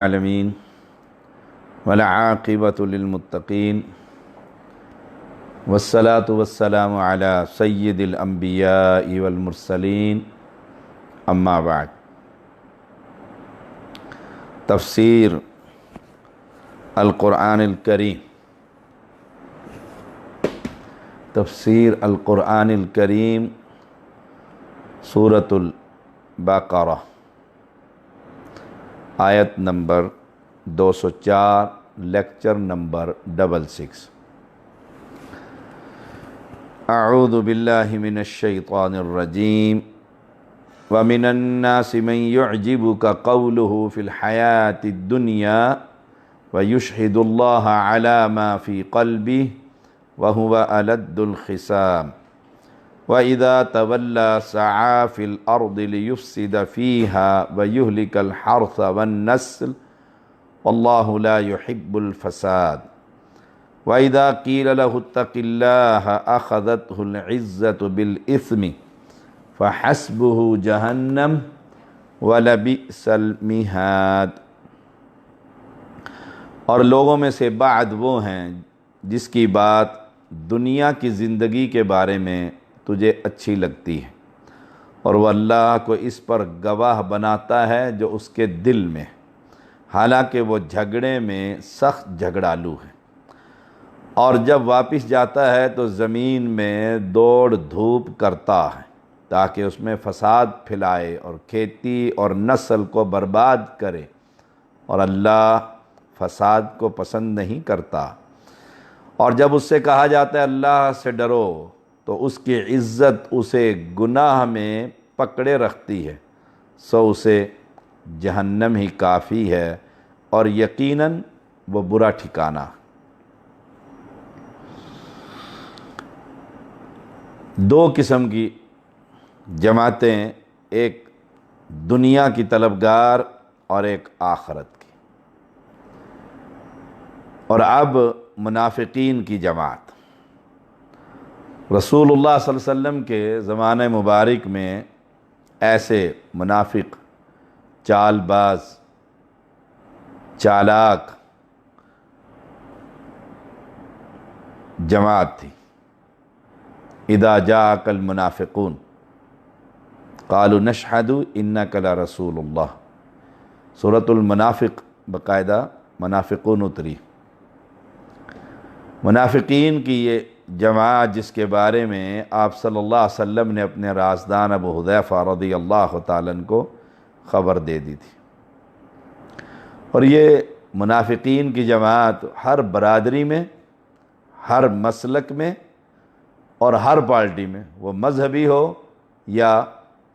العالمین والعاقبۃ للمتقین والصلاة والسلام علی سید الانبیاء والمرسلین اما بعد۔ تفسیر القرآن الکریم، تفسیر القرآن الکریم، سورۃ البقرہ، آیت نمبر 204، لیکچر نمبر 66۔ اعوذ باللہ من الشیطان الرجیم ومن الناس من يعجبك قوله في الحياة الدنيا ويشهد الله على ما في قلبه وهو ألد الخصام وَإِذَا تَوَلَّى سَعَى فِي الْأَرْضِ لِيُفْسِدَ فِيهَا وَيُهْلِكَ الْحَرْثَ وَالنَّسْلَ وَاللَّهُ لَا يُحِبُّ الْفَسَادَ وَإِذَا قِيلَ لَهُ اتَّقِ اللَّهَ أَخَذَتْهُ الْعِزَّةُ بِالْإِثْمِ فَحَسْبُهُ جَهَنَّمُ وَلَبِئْسَ الْمِهَادُ۔ اور لوگوں میں سے بعض وہ ہیں جس کی بات دنیا کی زندگی کے بارے میں تجھے اچھی لگتی ہے، اور وہ اللہ کو اس پر گواہ بناتا ہے جو اس کے دل میں، حالانکہ وہ جھگڑے میں سخت جھگڑالو ہے، اور جب واپس جاتا ہے تو زمین میں دوڑ دھوپ کرتا ہے تاکہ اس میں فساد پھیلائے اور کھیتی اور نسل کو برباد کرے، اور اللہ فساد کو پسند نہیں کرتا۔ اور جب اس سے کہا جاتا ہے اللہ سے ڈرو تو اس کی عزت اسے گناہ میں پکڑے رکھتی ہے، سو اسے جہنم ہی کافی ہے، اور یقیناً وہ برا ٹھکانہ۔ دو قسم کی جماعتیں، ایک دنیا کی طلبگار اور ایک آخرت کی، اور اب منافقین کی جماعت۔ رسول اللہ صلی اللہ علیہ وسلم کے زمانہ مبارک میں ایسے منافق، چال باز، چالاک جماعت تھی۔ اذا جاءک المنافقون قالوا نشہد انک لرسول اللہ، سورۃ المنافق باقاعدہ منافقون اتری۔ منافقین کی یہ جماعت جس کے بارے میں آپ صلی اللہ علیہ وسلم نے اپنے رازدان ابو حذیفہ رضی اللہ تعالیٰ عنہ کو خبر دے دی تھی، اور یہ منافقین کی جماعت ہر برادری میں، ہر مسلک میں اور ہر پارٹی میں، وہ مذہبی ہو یا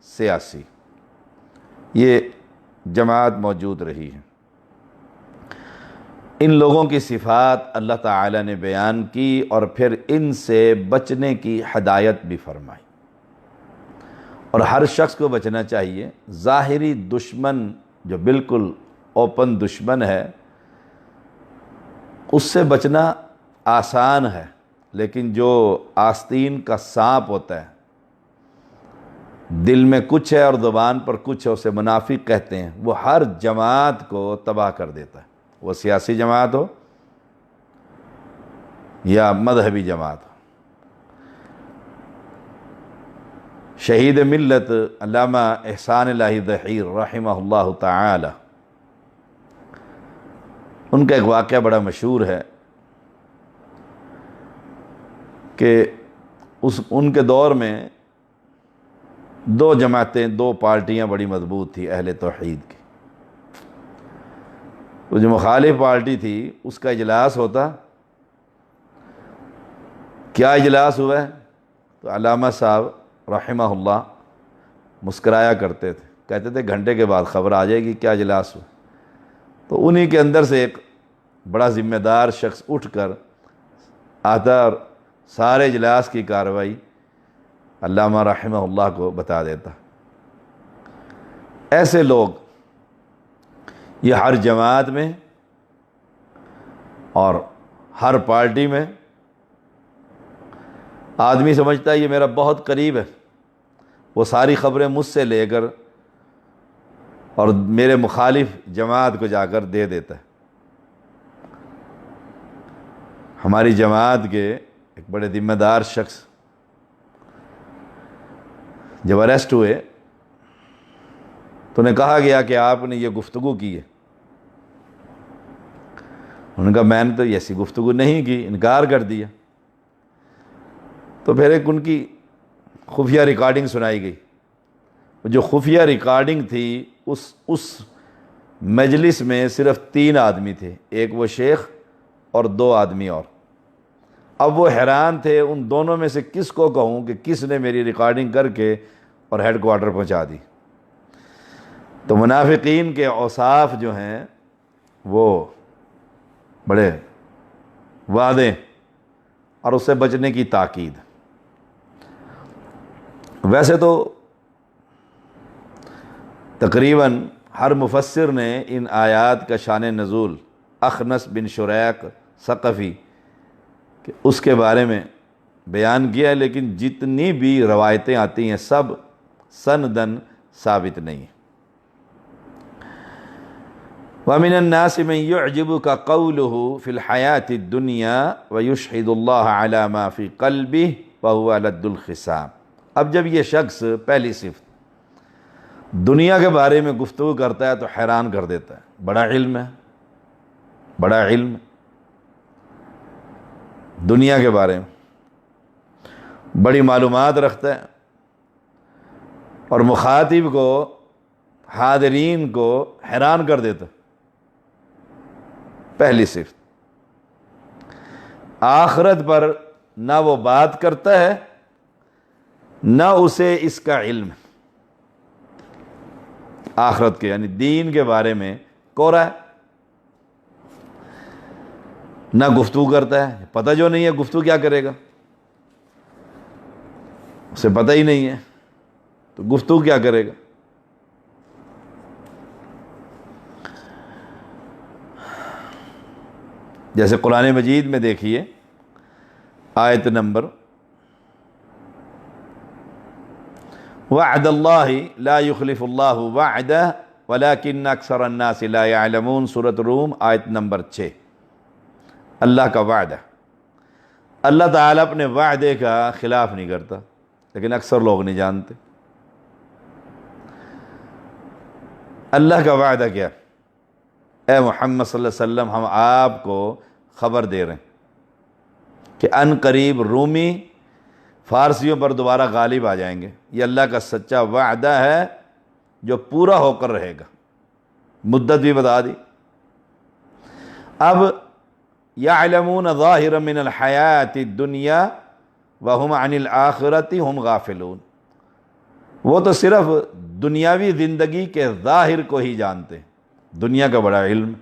سیاسی، یہ جماعت موجود رہی ہے۔ ان لوگوں کی صفات اللہ تعالی نے بیان کی اور پھر ان سے بچنے کی ہدایت بھی فرمائی، اور ہر شخص کو بچنا چاہیے۔ ظاہری دشمن جو بالکل اوپن دشمن ہے، اس سے بچنا آسان ہے، لیکن جو آستین کا سانپ ہوتا ہے، دل میں کچھ ہے اور زبان پر کچھ ہے، اسے منافق کہتے ہیں، وہ ہر جماعت کو تباہ کر دیتا ہے، وہ سیاسی جماعت ہو یا مذہبی جماعت ہو۔ شہید ملت علامہ احسان الہی ظہیر رحمہ اللہ تعالی، ان کا ایک واقعہ بڑا مشہور ہے کہ ان کے دور میں دو جماعتیں، دو پارٹیاں بڑی مضبوط تھی اہل توحید کی۔ وہ جو مخالف پارٹی تھی اس کا اجلاس ہوتا، کیا اجلاس ہوا ہے؟ تو علامہ صاحب رحمہ اللہ مسکرایا کرتے تھے، کہتے تھے گھنٹے کے بعد خبر آ جائے گی کیا اجلاس ہوا۔ تو انہی کے اندر سے ایک بڑا ذمہ دار شخص اٹھ کر آتا اور سارے اجلاس کی کارروائی علامہ رحمہ اللہ کو بتا دیتا۔ ایسے لوگ یہ ہر جماعت میں اور ہر پارٹی میں، آدمی سمجھتا ہے یہ میرا بہت قریب ہے، وہ ساری خبریں مجھ سے لے کر اور میرے مخالف جماعت کو جا کر دے دیتا ہے۔ ہماری جماعت کے ایک بڑے ذمہ دار شخص جب اریسٹ ہوئے تو انہیں کہا گیا کہ آپ نے یہ گفتگو کی ہے۔ انہوں نے کہا میں نے تو ایسی گفتگو نہیں کی، انکار کر دیا۔ تو پھر ایک ان کی خفیہ ریکارڈنگ سنائی گئی۔ جو خفیہ ریکارڈنگ تھی اس مجلس میں صرف 3 آدمی تھے، ایک وہ شیخ اور 2 آدمی اور۔ اب وہ حیران تھے ان دونوں میں سے کس کو کہوں کہ کس نے میری ریکارڈنگ کر کے اور ہیڈ کوارٹر پہنچا دی۔ تو منافقین کے اوصاف جو ہیں وہ بڑے واضح اور اس سے بچنے کی تاکید۔ ویسے تو تقریباً ہر مفسر نے ان آیات کا شان نزول اخنس بن شریق ثقفی کہ اس کے بارے میں بیان کیا ہے، لیکن جتنی بھی روایتیں آتی ہیں سب سندن ثابت نہیں ہیں۔ وَمِنَ النَّاسِ مَن يُعْجِبُكَ قَوْلُهُ فِي الْحَيَاةِ الدُّنْيَا وَيُشْهِدُ اللَّهَ عَلَى مَا فِي قَلْبِهِ وَهُوَ لَدُّ الْخِصَامِ۔ اب جب یہ شخص پہلی صفت دنیا کے بارے میں گفتگو کرتا ہے تو حیران کر دیتا ہے، بڑا علم ہے، بڑا علم دنیا کے بارے میں بڑی معلومات رکھتا ہے، اور مخاطب کو، حاضرین کو حیران کر دیتا ہے۔ پہلی صفت آخرت پر نہ وہ بات کرتا ہے نہ اسے اس کا علم، آخرت کے یعنی دین کے بارے میں کورا ہے، نہ گفتگو کرتا ہے، پتہ جو نہیں ہے گفتگو کیا کرے گا، اسے پتہ ہی نہیں ہے تو گفتگو کیا کرے گا۔ جیسے قرآن مجید میں دیکھیے آیت نمبر وعد اللہ لا یخلف اللہ وعدہ ولکن اکثر الناس لا یعلمون، سورۃ روم آیت نمبر 6۔ اللہ کا وعدہ، اللہ تعالیٰ اپنے وعدے کا خلاف نہیں کرتا، لیکن اکثر لوگ نہیں جانتے۔ اللہ کا وعدہ کیا؟ اے محمد صلی اللہ علیہ وسلم، ہم آپ کو خبر دے رہے ہیں کہ ان قریب رومی فارسیوں پر دوبارہ غالب آ جائیں گے۔ یہ اللہ کا سچا وعدہ ہے جو پورا ہو کر رہے گا۔ مدت بھی بتا دی۔ اب یعلمون ظاہرا من الحیات الدنیا وہم عن الآخرۃ ہم غافلون، وہ تو صرف دنیاوی زندگی کے ظاہر کو ہی جانتے ہیں، دنیا کا بڑا علم،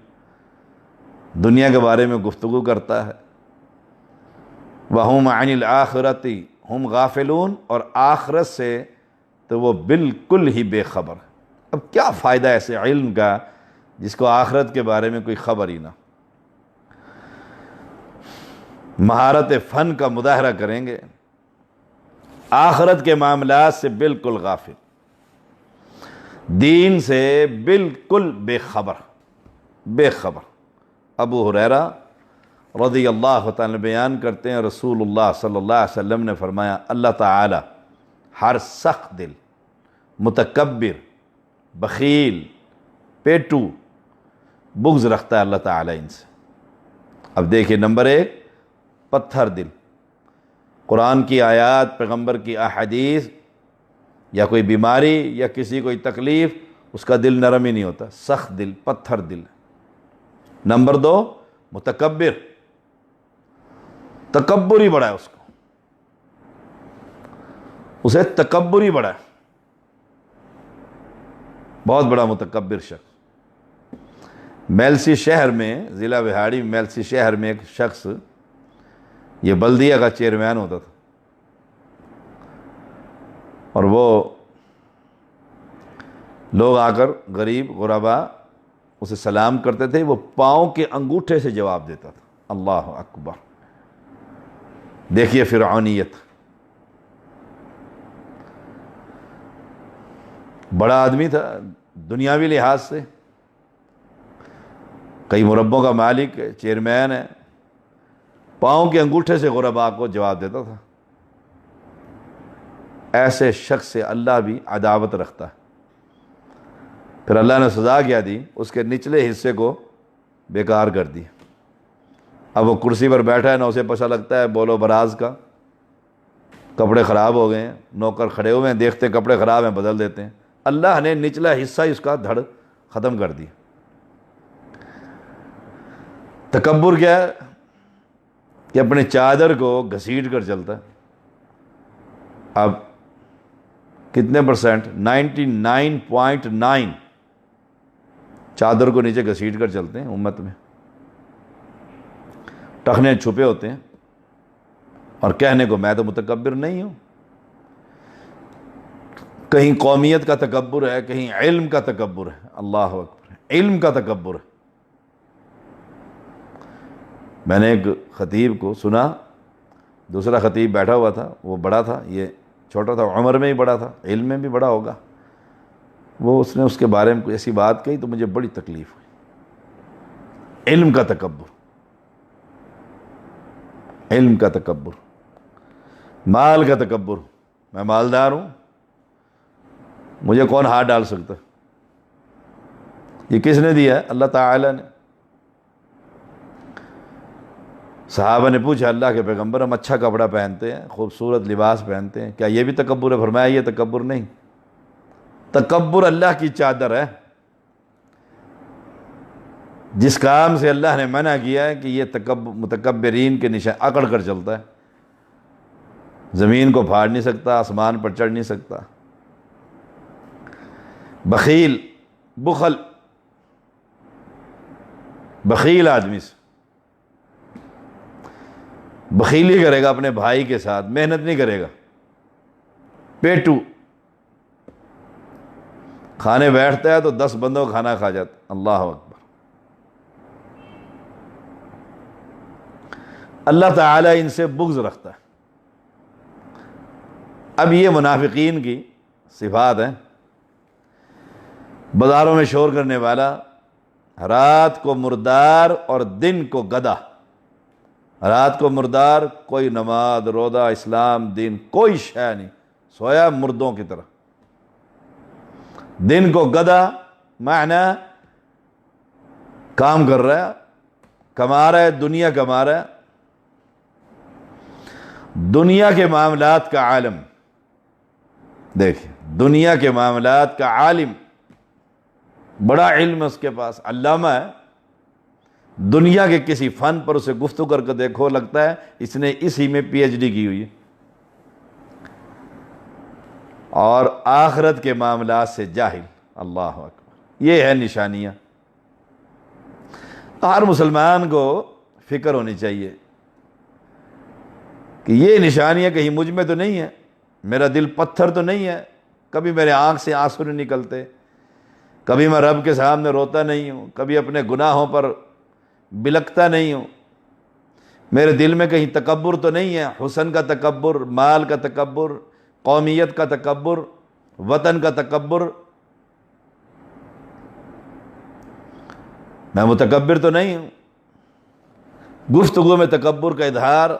دنیا کے بارے میں گفتگو کرتا ہے۔ وہم عن الآخرۃ ہم غافلون، اور آخرت سے تو وہ بالکل ہی بے خبر۔ اب کیا فائدہ ایسے علم کا جس کو آخرت کے بارے میں کوئی خبر ہی نہ۔ مہارت فن کا مظاہرہ کریں گے، آخرت کے معاملات سے بالکل غافل، دین سے بالکل بے خبر، بے خبر۔ ابو ہریرہ رضی اللہ تعالیٰ بیان کرتے ہیں رسول اللہ صلی اللہ علیہ وسلم نے فرمایا اللہ تعالی ہر سخت دل، متکبر، بخیل، پیٹو بغض رکھتا ہے اللہ تعالیٰ ان سے۔ اب دیکھیں نمبر 1 پتھر دل، قرآن کی آیات، پیغمبر کی احادیث یا کوئی بیماری یا کسی کوئی تکلیف، اس کا دل نرم ہی نہیں ہوتا، سخت دل، پتھر دل۔ نمبر 2 متکبر، تکبر ہی بڑا ہے اس کو، اسے تکبر ہی بڑا ہے، بہت بڑا متکبر شخص۔ میلسی شہر میں، ضلع بہاڑی میلسی شہر میں ایک شخص، یہ بلدیہ کا چیئرمین ہوتا تھا، اور وہ لوگ آ کر غریب غربا اسے سلام کرتے تھے، وہ پاؤں کے انگوٹھے سے جواب دیتا تھا۔ اللہ اکبر، دیکھیے فرعونیت۔ بڑا آدمی تھا، دنیاوی لحاظ سے، کئی مربوں کا مالک ہے، چیئرمین ہے، پاؤں کے انگوٹھے سے غرباء کو جواب دیتا تھا۔ ایسے شخص سے اللہ بھی عداوت رکھتا ہے۔ پھر اللہ نے سزا کیا دی، اس کے نچلے حصے کو بیکار کر دی۔ اب وہ کرسی پر بیٹھا ہے، نہ اسے پتہ لگتا ہے بولو براز کا، کپڑے خراب ہو گئے ہیں، نوکر کھڑے ہوئے ہیں، دیکھتے کپڑے خراب ہیں بدل دیتے ہیں۔ اللہ نے نچلا حصہ اس کا دھڑ ختم کر دیا۔ تکبر کیا ہے؟ کہ اپنے چادر کو گھسیٹ کر چلتا ہے۔ اب کتنے پرسنٹ؟ 99.9 چادر کو نیچے گھسیٹ کر چلتے ہیں امت میں، ٹخنے چھپے ہوتے ہیں، اور کہنے کو میں تو متکبر نہیں ہوں۔ کہیں قومیت کا تکبر ہے، کہیں علم کا تکبر ہے۔ اللہ اکبر، علم کا تکبر ہے۔ میں نے ایک خطیب کو سنا، دوسرا خطیب بیٹھا ہوا تھا، وہ بڑا تھا، یہ چھوٹا تھا، عمر میں ہی بڑا تھا، علم میں بھی بڑا ہوگا۔ اس نے اس کے بارے میں کوئی ایسی بات کہی تو مجھے بڑی تکلیف ہوئی۔ علم کا تکبر، علم کا تکبر، مال کا تکبر، میں مالدار ہوں، مجھے کون ہاتھ ڈال سکتا؟ یہ کس نے دیا ہے؟ اللہ تعالی نے۔ صحابہ نے پوچھا اللہ کے پیغمبر، ہم اچھا کپڑا پہنتے ہیں، خوبصورت لباس پہنتے ہیں، کیا یہ بھی تکبر ہے؟ فرمایا یہ تکبر نہیں، تکبر اللہ کی چادر ہے۔ جس کام سے اللہ نے منع کیا ہے کہ یہ متکبرین کے نشان اکڑ کر چلتا ہے، زمین کو پھاڑ نہیں سکتا، آسمان پر چڑھ نہیں سکتا۔ بخیل، بخیل آدمی سے بخیلی کرے گا اپنے بھائی کے ساتھ، محنت نہیں کرے گا، پیٹو، کھانے بیٹھتا ہے تو 10 بندوں کا کھانا کھا جاتا۔ اللہ اکبر۔ اللہ تعالیٰ ان سے بغض رکھتا ہے۔ اب یہ منافقین کی صفات ہیں۔ بازاروں میں شور کرنے والا، رات کو مردار اور دن کو گدھا۔ رات کو مردار، کوئی نماز روزہ اسلام دین کوئی شے نہیں، سویا مردوں کی طرح۔ دن کو گدھا معنی کام کر رہا ہے، کما رہا ہے، دنیا کما رہا ہے، دنیا کے معاملات کا عالم۔ دیکھیں، دنیا کے معاملات کا عالم، بڑا علم ہے اس کے پاس، علامہ ہے۔ دنیا کے کسی فن پر اسے گفتگو کر کے دیکھو، لگتا ہے اس نے اسی میں پی ایچ ڈی کی ہوئی ہے۔ اور آخرت کے معاملات سے جاہل۔ اللہ اکبر، یہ ہے نشانیاں۔ ہر مسلمان کو فکر ہونی چاہیے کہ یہ نشانیاں کہیں مجھ میں تو نہیں ہے، میرا دل پتھر تو نہیں ہے، کبھی میرے آنکھ سے آنسو نہیں نکلتے، کبھی میں رب کے سامنے روتا نہیں ہوں، کبھی اپنے گناہوں پر بلکتا نہیں ہوں، میرے دل میں کہیں تکبر تو نہیں ہے، حسن کا تکبر، مال کا تکبر، قومیت کا تکبر، وطن کا تکبر، میں متکبر تو نہیں ہوں، گفتگو میں تکبر کا اظہار،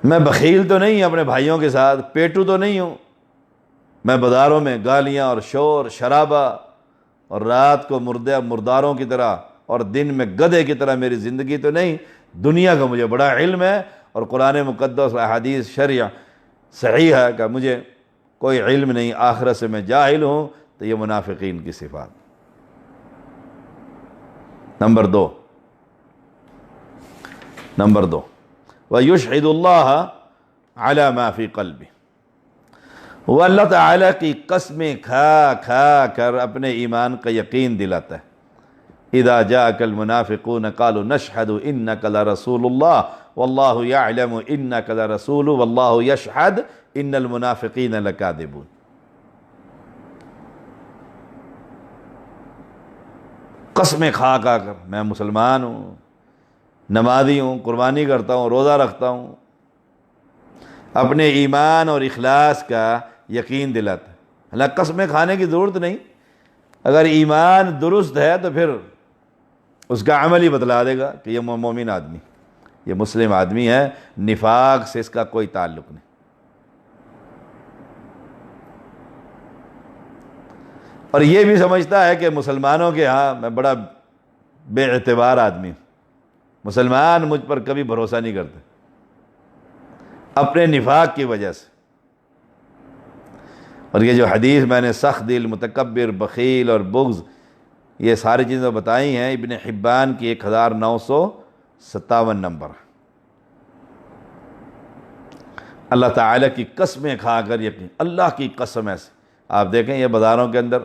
میں بخیل تو نہیں اپنے بھائیوں کے ساتھ، پیٹو تو نہیں ہوں، میں بازاروں میں گالیاں اور شور شرابہ اور رات کو مرداروں کی طرح اور دن میں گدھے کی طرح میری زندگی تو نہیں۔ دنیا کا مجھے بڑا علم ہے، اور قرآن مقدس اور احادیث شرعیہ صحیح ہے کہ مجھے کوئی علم نہیں، آخرت سے میں جاہل ہوں۔ تو یہ منافقین کی صفات۔ نمبر دو، وَيُشْهِدُ اللَّهَ عَلَى مَا فِي قَلْبِهِ، وہ اللہ تعالیٰ کی قسمیں کھا کھا کر اپنے ایمان کا یقین دلاتا ہے۔ اِذَا جَاءَكَ الْمُنَافِقُونَ قَالُوا نَشْهَدُ إِنَّكَ لَرَسُولُ اللَّهِ وَاللَّهُ يَعْلَمُ إِنَّكَ لَرَسُولُهُ وَاللَّهُ يَشْهَدُ إِنَّ الْمُنَافِقِينَ لَكَاذِبُونَ۔ قسمیں کھا کھا کر، میں مسلمان ہوں، نمازی ہوں، قربانی کرتا ہوں، روزہ رکھتا ہوں، اپنے ایمان اور اخلاص کا یقین دلاتا ہے۔ حالانکہ قسمیں کھانے کی ضرورت نہیں، اگر ایمان درست ہے تو پھر اس کا عمل ہی بتلا دے گا کہ یہ مومن آدمی، یہ مسلم آدمی ہے، نفاق سے اس کا کوئی تعلق نہیں۔ اور یہ بھی سمجھتا ہے کہ مسلمانوں کے ہاں میں بڑا بے اعتبار آدمی ہوں، مسلمان مجھ پر کبھی بھروسہ نہیں کرتے، اپنے نفاق کی وجہ سے۔ اور یہ جو حدیث میں نے سخت دل، متکبر، بخیل اور بغض، یہ ساری چیزیں بتائی ہیں، ابن حبان کی 1957 نمبر۔ اللہ تعالیٰ کی قسمیں کھا کر یقین، اللہ کی قسم ایسے آپ دیکھیں یہ بازاروں کے اندر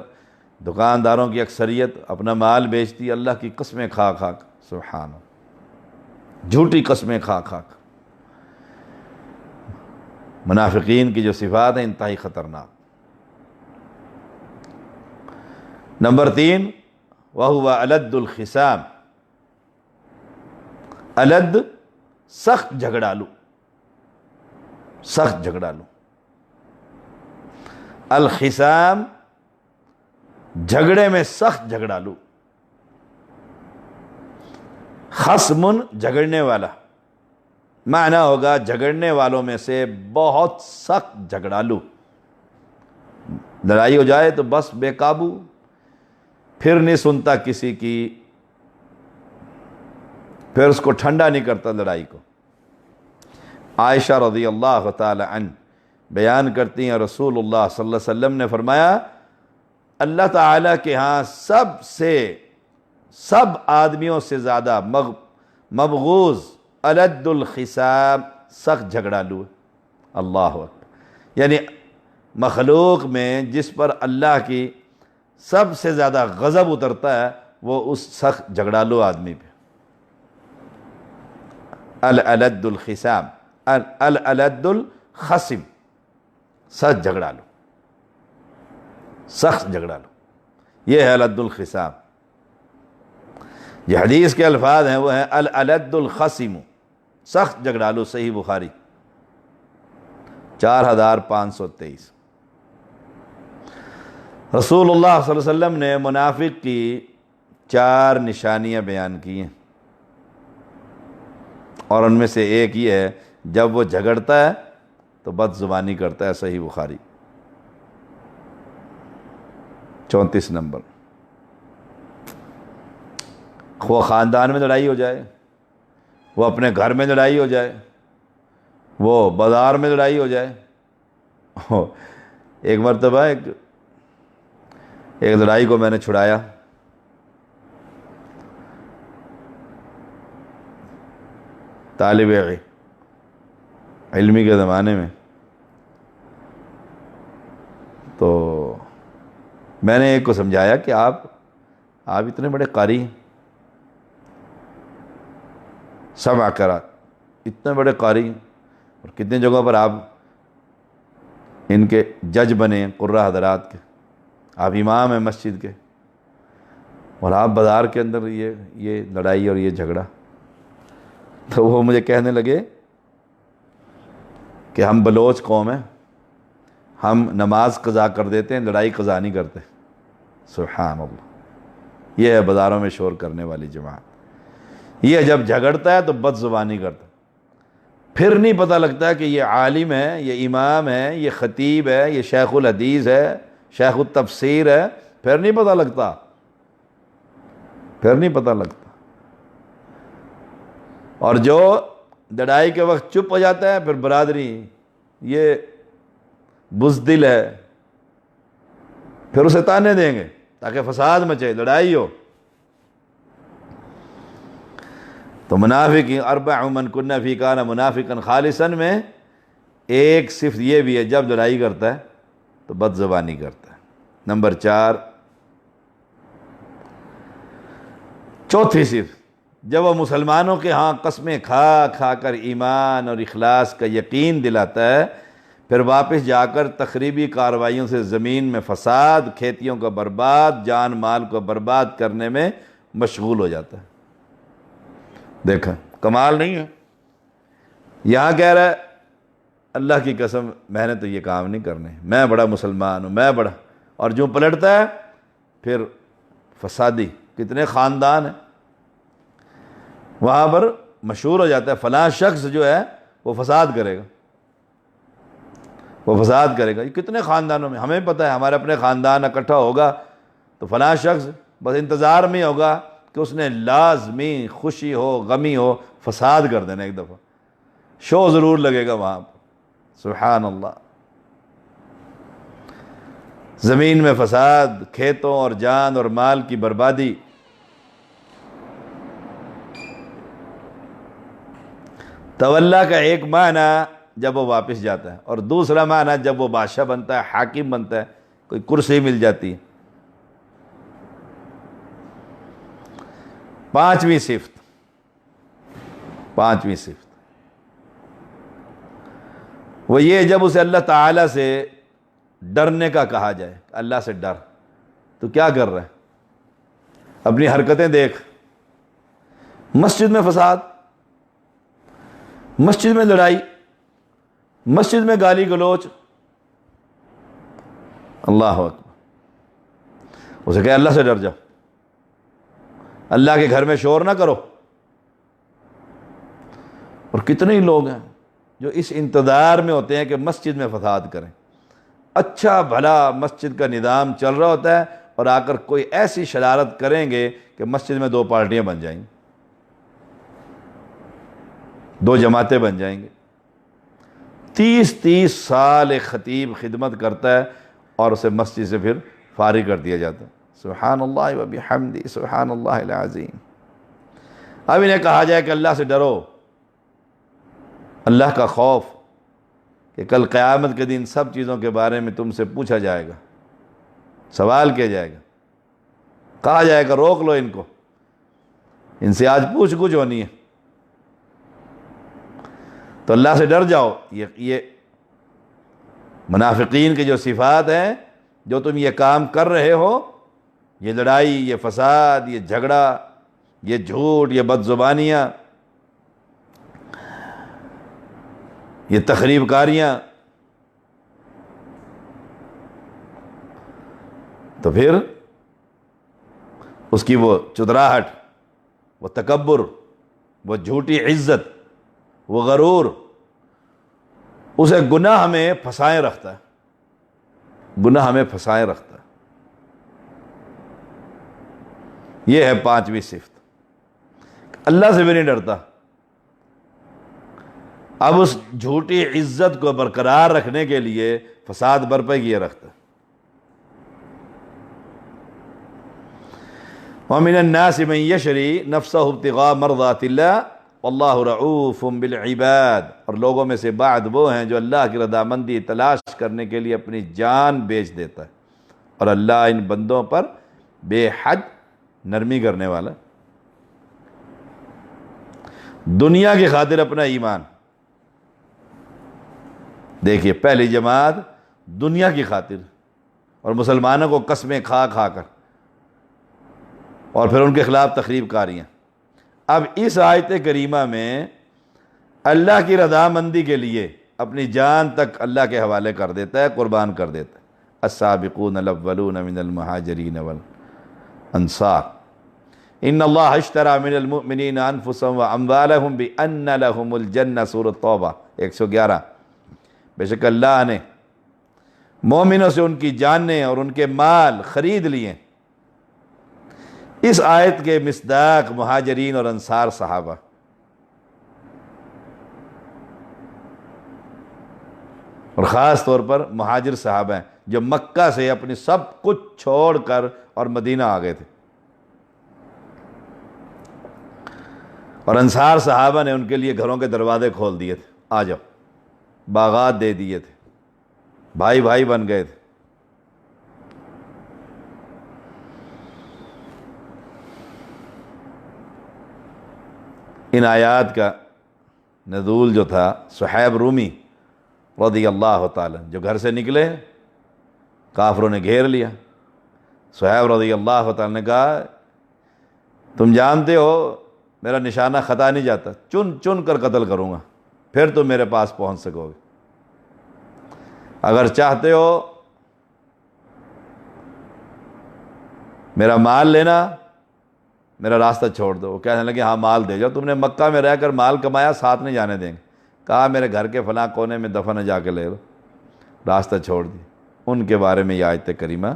دکانداروں کی اکثریت اپنا مال بیچتی ہے اللہ کی قسمیں کھا کھا کر، سبحان اللہ، جھوٹی قسمیں کھا کھا کر۔ منافقین کی جو صفات ہیں انتہائی خطرناک۔ نمبر 3، وَهُوَ أَلَدُّ الْخِصَامِ، الد سخت جھگڑالو، سخت جھگڑالو۔ الخصام جھگڑے میں سخت جھگڑالو، خصم جھگڑنے والا، معنی ہوگا جھگڑنے والوں میں سے بہت سخت جھگڑالو۔ لڑائی ہو جائے تو بس بے قابو، پھر نہیں سنتا کسی کی، پھر اس کو ٹھنڈا نہیں کرتا لڑائی کو۔ عائشہ رضی اللہ تعالی عنہ بیان کرتی ہیں رسول اللہ صلی اللہ علیہ وسلم نے فرمایا اللہ تعالیٰ کے ہاں سب آدمیوں سے زیادہ مبغوض الد الخصام، سخت جھگڑالو۔ اللہ اکبر، یعنی مخلوق میں جس پر اللہ کی سب سے زیادہ غضب اترتا ہے وہ اس سخت جھگڑالو آدمی پہ۔ الد الخصام، الد الخصم، سخت جھگڑالو، سخت جھگڑالو، یہ ہے الد الخصام۔ یہ حدیث کے الفاظ ہیں وہ ہیں الد الخصم، سخت جھگڑالو، صحیح بخاری 4523۔ رسول اللہ صلی اللہ علیہ وسلم نے منافق کی 4 نشانیاں بیان کی ہیں، اور ان میں سے ایک یہ ہے جب وہ جھگڑتا ہے تو بد زبانی کرتا ہے، صحیح بخاری 34 نمبر۔ وہ خاندان میں لڑائی ہو جائے، وہ اپنے گھر میں لڑائی ہو جائے، وہ بازار میں لڑائی ہو جائے۔ ایک مرتبہ ایک لڑائی کو میں نے چھڑایا، طالب علمی کے زمانے میں، تو میں نے ایک کو سمجھایا کہ آپ اتنے بڑے قاری ہیں، 7 قرات، اتنے بڑے قاری ہیں، اور کتنے جگہوں پر آپ ان کے جج بنے، قرہ حضرات کے، آپ امام ہیں مسجد کے، اور آپ بازار کے اندر یہ لڑائی اور یہ جھگڑا۔ تو وہ مجھے کہنے لگے کہ ہم بلوچ قوم ہیں، ہم نماز قضا کر دیتے ہیں، لڑائی قضا نہیں کرتے۔ سبحان اللہ، یہ ہے بازاروں میں شور کرنے والی جماعت۔ یہ جب جھگڑتا ہے تو بد زبانی کرتا، پھر نہیں پتہ لگتا کہ یہ عالم ہے، یہ امام ہے، یہ خطیب ہے، یہ شیخ الحدیث ہے، شیخ التفسیر ہے، پھر نہیں پتہ لگتا، پھر نہیں پتہ لگتا۔ اور جو لڑائی کے وقت چپ ہو جاتا ہے، پھر برادری یہ بزدل ہے، پھر اسے تانے دیں گے تاکہ فساد مچے، لڑائی ہو۔ تو منافق 4 من کن فی کان منافقا خالصا میں ایک صفت یہ بھی ہے، جب لڑائی کرتا ہے تو بد زبانی کرتا ہے۔ نمبر 4، چوتھی صفت، جب وہ مسلمانوں کے ہاں قسمیں کھا کھا کر ایمان اور اخلاص کا یقین دلاتا ہے، پھر واپس جا کر تخریبی کارروائیوں سے زمین میں فساد، کھیتیوں کو برباد، جان مال کو برباد کرنے میں مشغول ہو جاتا ہے۔ دیکھیں کمال نہیں ہے، یہاں کہہ رہا ہے اللہ کی قسم میں نے تو یہ کام نہیں کرنے، میں بڑا مسلمان ہوں، میں بڑا، اور جو پلٹتا ہے پھر فسادی، کتنے خاندان ہیں وہاں پر مشہور ہو جاتا ہے فلاں شخص جو ہے وہ فساد کرے گا، وہ فساد کرے گا۔ یہ کتنے خاندانوں میں ہمیں پتہ ہے، ہمارے اپنے خاندان اکٹھا ہوگا تو فلاں شخص بس انتظار میں ہوگا کہ اس نے لازمی خوشی ہو غمی ہو فساد کر دینا، ایک دفعہ شو ضرور لگے گا وہاں پر۔ سبحان اللہ، زمین میں فساد، کھیتوں اور جان اور مال کی بربادی۔ تولا کا ایک معنی جب وہ واپس جاتا ہے، اور دوسرا معنی جب وہ بادشاہ بنتا ہے، حاکم بنتا ہے، کوئی کرسی مل جاتی ہے۔ پانچویں صفت وہ یہ، جب اسے اللہ تعالیٰ سے ڈرنے کا کہا جائے، اللہ سے ڈر، تو کیا کر رہا ہے؟ اپنی حرکتیں دیکھ، مسجد میں فساد، مسجد میں لڑائی، مسجد میں گالی گلوچ، اللہ اکبر۔ اسے کہے اللہ سے ڈر جاؤ، اللہ کے گھر میں شور نہ کرو۔ اور کتنے ہی لوگ ہیں جو اس انتظار میں ہوتے ہیں کہ مسجد میں فساد کریں، اچھا بھلا مسجد کا نظام چل رہا ہوتا ہے اور آ کر کوئی ایسی شرارت کریں گے کہ مسجد میں دو پارٹیاں بن جائیں گی، دو جماعتیں بن جائیں گے۔ 30 سال ایک خطیب خدمت کرتا ہے اور اسے مسجد سے پھر فارغ کر دیا جاتا ہے۔ سبحان اللہ و بحمدہ، سبحان اللہ العظیم۔ اب انہیں کہا جائے کہ اللہ سے ڈرو، اللہ کا خوف، کہ کل قیامت کے دن سب چیزوں کے بارے میں تم سے پوچھا جائے گا، سوال کیا جائے گا، کہا جائے گا روک لو ان کو، ان سے آج پوچھ گچھ ہونی ہے، تو اللہ سے ڈر جاؤ۔ یہ منافقین کی جو صفات ہیں، جو تم یہ کام کر رہے ہو، یہ لڑائی، یہ فساد، یہ جھگڑا، یہ جھوٹ، یہ بد زبانیاں، یہ تخریب کاریاں، تو پھر اس کی وہ چتراہٹ، وہ تکبر، وہ جھوٹی عزت، وہ غرور، اسے گناہ میں پھنسائے رکھتا ہے، گناہ میں پھنسائے رکھتا ہے۔ یہ ہے پانچویں صفت، اللہ سے بھی نہیں ڈرتا۔ اب اس جھوٹی عزت کو برقرار رکھنے کے لیے فساد برپا کیے رکھتا ہے۔ وَمِنَ النَّاسِ مَن يَشْرِي نَفْسَهُ ابْتِغَاءَ مَرْضَاتِ اللَّهِ وَاللَّهُ رَعُوفٌ بِالْعِبَادِ، اور لوگوں میں سے بعض وہ ہیں جو اللہ کی رضامندی تلاش کرنے کے لیے اپنی جان بیچ دیتا ہے، اور اللہ ان بندوں پر بے حد نرمی کرنے والا۔ دنیا کی خاطر اپنا ایمان، دیکھیے پہلی جماعت دنیا کی خاطر، اور مسلمانوں کو قسمیں کھا کھا کر، اور پھر ان کے خلاف تخریب کاریاں۔ اب اس آیت کریمہ میں اللہ کی رضامندی کے لیے اپنی جان تک اللہ کے حوالے کر دیتا ہے، قربان کر دیتا ہے۔ السابقون الاولون من المہاجرین والانصار ان اللہ اشتری من المؤمنین انفسهم واموالهم بان لهم الجنہ، سورۃ توبہ 111۔ بے شک اللہ نے مومنوں سے ان کی جانیں اور ان کے مال خرید لیے۔ اس آیت کے مصداق مہاجرین اور انصار صحابہ، اور خاص طور پر مہاجر صحابہ ہیں جو مکہ سے اپنی سب کچھ چھوڑ کر اور مدینہ آ گئے تھے، اور انصار صحابہ نے ان کے لیے گھروں کے دروازے کھول دیے تھے، آ جاؤ، باغات دے دیے تھے، بھائی بھائی بن گئے تھے۔ ان آیات کا نزول جو تھا، صہیب رومی رضی اللہ تعالیٰ جو گھر سے نکلے، کافروں نے گھیر لیا، صہیب رضی اللہ تعالیٰ نے کہا تم جانتے ہو میرا نشانہ خطا نہیں جاتا، چن چن کر قتل کروں گا، پھر تم میرے پاس پہنچ سکو گے۔ اگر چاہتے ہو میرا مال لینا، میرا راستہ چھوڑ دو۔ وہ کہنے لگے ہاں مال دے جاؤ، تم نے مکہ میں رہ کر مال کمایا، ساتھ نہیں جانے دیں گے۔ کہا میرے گھر کے فلاں کونے میں دفن ہے، جا کے لے لو۔ راستہ چھوڑ دی۔ ان کے بارے میں یہ آیت کریمہ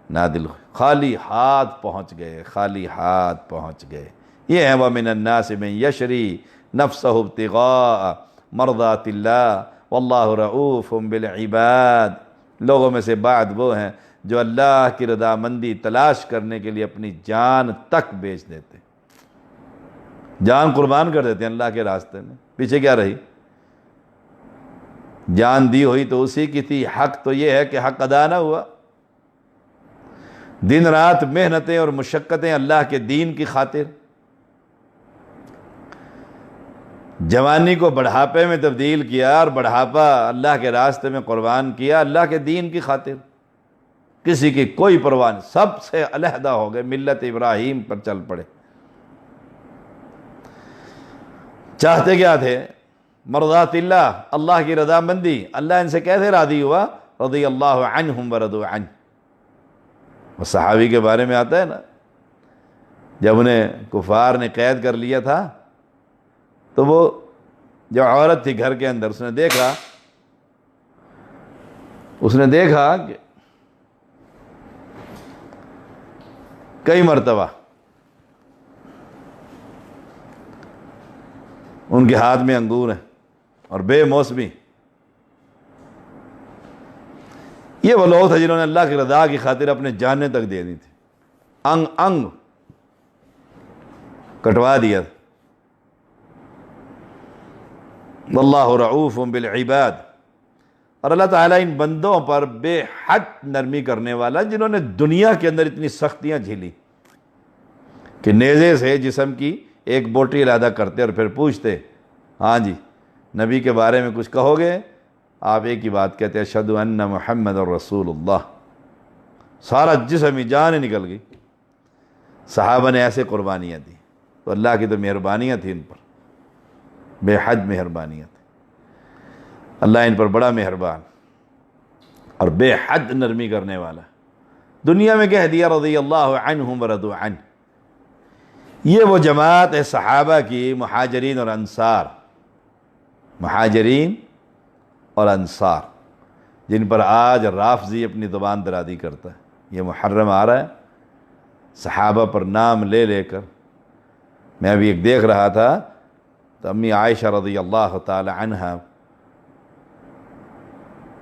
نازل ہوئی، خالی ہاتھ پہنچ گئے، خالی ہاتھ پہنچ گئے۔ یہ ہے وَمِنَ النَّاسِ مَن يَشْرِي نَفْسَهُ ابْتِغَاءَ مَرْضَاتِ اللَّهِ وَاللَّهُ رَءُوفٌ بِالْعِبَادِ۔ لوگوں میں سے بعض وہ ہیں جو اللہ کی رضامندی تلاش کرنے کے لیے اپنی جان تک بیچ دیتے، جان قربان کر دیتے ہیں اللہ کے راستے میں۔ پیچھے کیا رہی؟ جان دی ہوئی تو اسی کی تھی، حق تو یہ ہے کہ حق ادا نہ ہوا۔ دن رات محنتیں اور مشقتیں اللہ کے دین کی خاطر، جوانی کو بڑھاپے میں تبدیل کیا اور بڑھاپا اللہ کے راستے میں قربان کیا اللہ کے دین کی خاطر۔ کسی کی کوئی پرواہ نہیں، سب سے علیحدہ ہو گئے، ملت ابراہیم پر چل پڑے۔ چاہتے کیا تھے؟ مرضات اللہ، اللہ کی رضامندی۔ اللہ ان سے کیسے راضی ہوا؟ رضی اللہ عنہم ورضوا عنہ۔ وہ صحابی کے بارے میں آتا ہے نا، جب انہیں کفار نے قید کر لیا تھا تو وہ جو عورت تھی گھر کے اندر، اس نے دیکھا کہ کئی مرتبہ ان کے ہاتھ میں انگور ہیں اور بے موسمی۔ یہ وہ لوگ تھے جنہوں نے اللہ کی رضا کی خاطر اپنے جانیں تک دے دی تھی، انگ انگ کٹوا دیا تھا۔ واللہ رعوف بالعباد، اور اللہ تعالیٰ ان بندوں پر بے حد نرمی کرنے والا، جنہوں نے دنیا کے اندر اتنی سختیاں جھیلی کہ نیزے سے جسم کی ایک بوٹی علیحدہ کرتے اور پھر پوچھتے ہاں جی نبی کے بارے میں کچھ کہو گے؟ آپ ایک ہی بات کہتے ہیں اشہد ان محمد رسول اللہ، سارا جسم ہی جان نکل گئی۔ صحابہ نے ایسے قربانیاں دی، تو اللہ کی تو مہربانیاں تھیں ان پر، بے حد مہربانیاں تھیں۔ اللہ ان پر بڑا مہربان اور بے حد نرمی کرنے والا۔ دنیا میں کہہ دیا رضی اللہ عنہم ورضوا عنہ۔ یہ وہ جماعت ہے صحابہ کی، مہاجرین اور انصار، مہاجرین اور انصار، جن پر آج رافضی اپنی زبان درازی کرتا ہے۔ یہ محرم آ رہا ہے، صحابہ پر نام لے لے کر، میں ابھی ایک دیکھ رہا تھا تو امی عائشہ رضی اللہ تعالی عنہا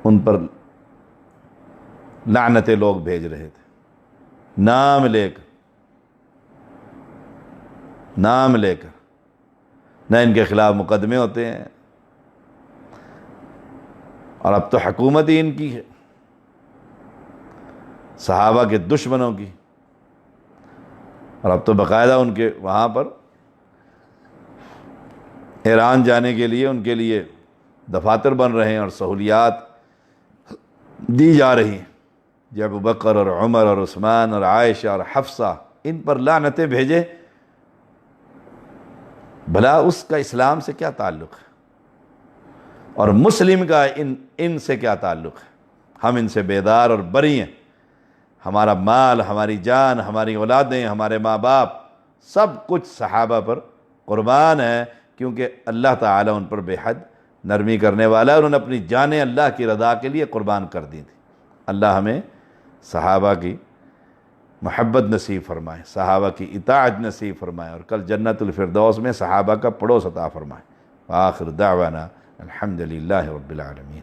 ان پر لعنتیں لوگ بھیج رہے تھے، نام لے کر، نام لے کر، نہ ان کے خلاف مقدمے ہوتے ہیں، اور اب تو حکومت ہی ان کی ہے، صحابہ کے دشمنوں کی، اور اب تو باقاعدہ ان کے وہاں پر ایران جانے کے لیے ان کے لیے دفاتر بن رہے ہیں اور سہولیات دی جا رہی ہیں۔ جب ابو بکر اور عمر اور عثمان اور عائشہ اور حفصہ ان پر لعنتیں بھیجے، بھلا اس کا اسلام سے کیا تعلق ہے؟ اور مسلم کا ان سے کیا تعلق ہے؟ ہم ان سے بیدار اور بری ہیں۔ ہمارا مال، ہماری جان، ہماری اولادیں، ہمارے ماں باپ، سب کچھ صحابہ پر قربان ہے، کیونکہ اللہ تعالیٰ ان پر بے حد نرمی کرنے والا ہے، اور انہوں نے اپنی جانیں اللہ کی رضا کے لیے قربان کر دی تھی۔ اللہ ہمیں صحابہ کی محبت نصیب فرمائے، صحابہ کی اطاعت نصیب فرمائے، اور کل جنت الفردوس میں صحابہ کا پڑوس عطا فرمائے۔ وآخر دعوانا الحمدللہ رب العالمین۔